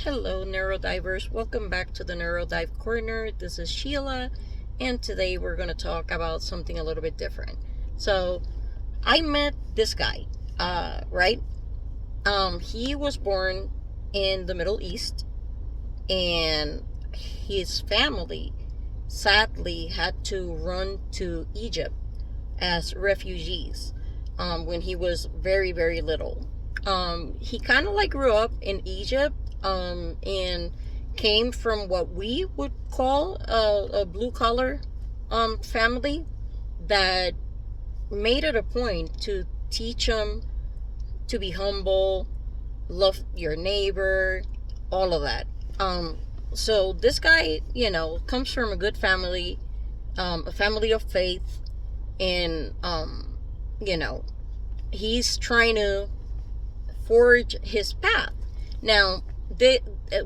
Hello, neurodivers. Welcome back to the Neurodive Corner. This is Sheila, and today we're going to talk about something a little bit different. So, I met this guy, right? He was born in the Middle East, and his family sadly had to run to Egypt as refugees when he was very, very little. He kind of like grew up in Egypt and came from what we would call a blue collar family that made it a point to teach him to be humble, love your neighbor, all of that. So this guy, comes from a good family, a family of faith, and you know, he's trying to forge his path. Now,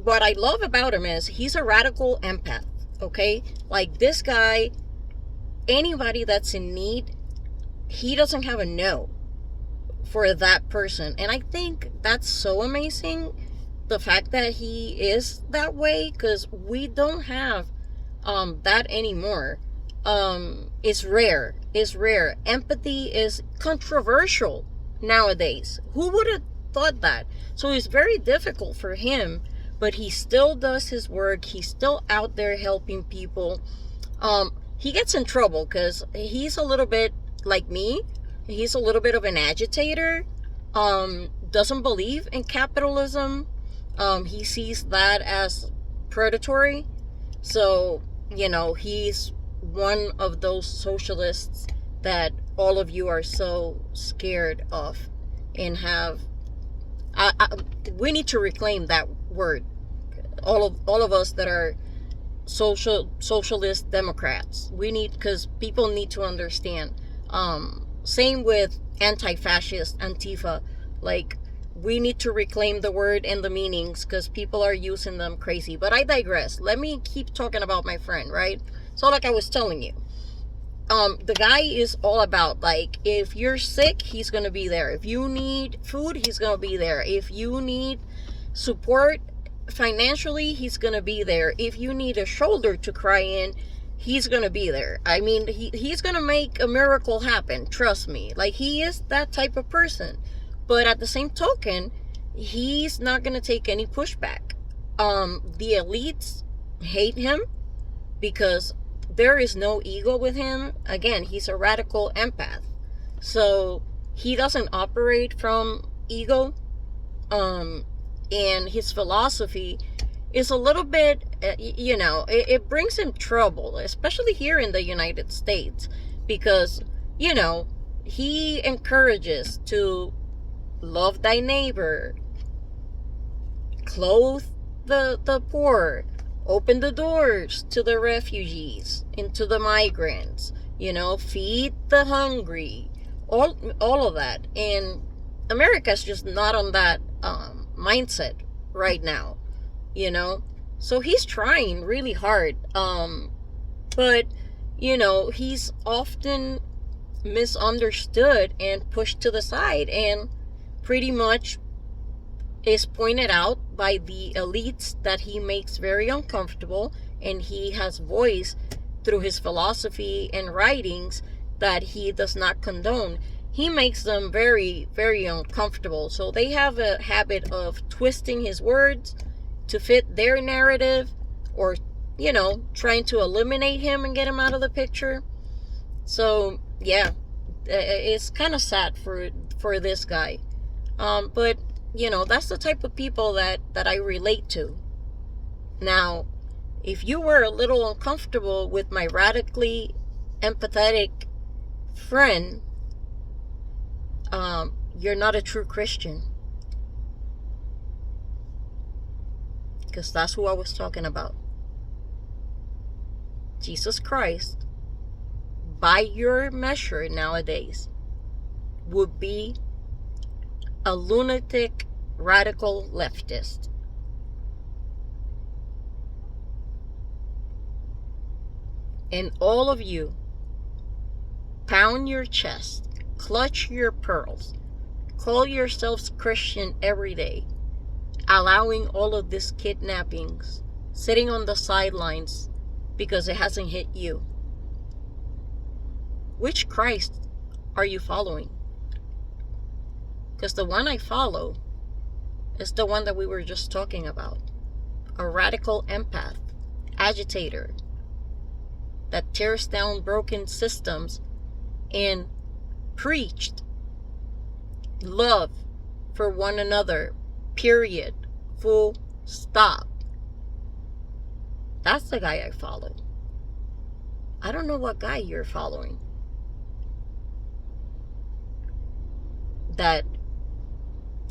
what I love about him is he's a radical empath. Okay, like this guy, anybody that's in need, he doesn't have a no for that person, and I think that's so amazing. The fact that he is that way, because we don't have that anymore. It's rare. It's rare. Empathy is controversial nowadays. Who would have thought that? So it's very difficult for him, but he still does his work. He's still out there helping people. He gets in trouble because he's a little bit like me. He's a little bit of an agitator. Doesn't believe in capitalism. He sees that as predatory. So, he's one of those socialists that all of you are so scared of and have. We need to reclaim that word. All of us that are socialist Democrats. We need, because people need to understand. Same with anti-fascist, Antifa. Like, we need to reclaim the word and the meanings because people are using them crazy. But I digress. Let me keep talking about my friend, right? So like I was telling you, the guy is all about, like, if you're sick, he's gonna be there. If you need food, he's gonna be there. If you need support financially, he's gonna be there. If you need a shoulder to cry in, he's gonna be there. I mean, he's gonna make a miracle happen. Trust me. Like, he is that type of person. But at the same token, he's not gonna take any pushback. The elites hate him because there is no ego with him. Again, he's a radical empath. So he doesn't operate from ego. And his philosophy is a little bit, it brings him trouble, especially here in the United States, because, he encourages to love thy neighbor, clothe the poor, open the doors to the refugees and to the migrants, feed the hungry, all of that. And America's just not on that mindset right now, so he's trying really hard, but he's often misunderstood and pushed to the side, and pretty much is pointed out by the elites that he makes very uncomfortable, and he has voice through his philosophy and writings that he does not condone. He makes them very, very uncomfortable. So they have a habit of twisting his words to fit their narrative, or, trying to eliminate him and get him out of the picture. So, yeah, it's kind of sad for this guy. But, that's the type of people that I relate to. Now, if you were a little uncomfortable with my radically empathetic friend, you're not a true Christian. Because that's who I was talking about. Jesus Christ, by your measure nowadays, would be a lunatic radical leftist. And all of you pound your chest, clutch your pearls, call yourselves Christian every day, allowing all of these kidnappings, sitting on the sidelines because it hasn't hit you? Which Christ are you following? Because the one I follow is the one that we were just talking about. A radical empath, agitator, that tears down broken systems and preached love for one another, period, full stop. That's the guy I follow. I don't know what guy you're following that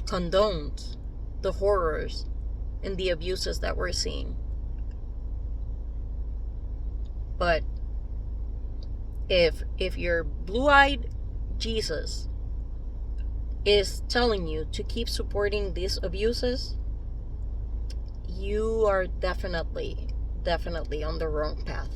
condones the horrors and the abuses that we're seeing. But if your blue-eyed Jesus is telling you to keep supporting these abuses, you are definitely on the wrong path.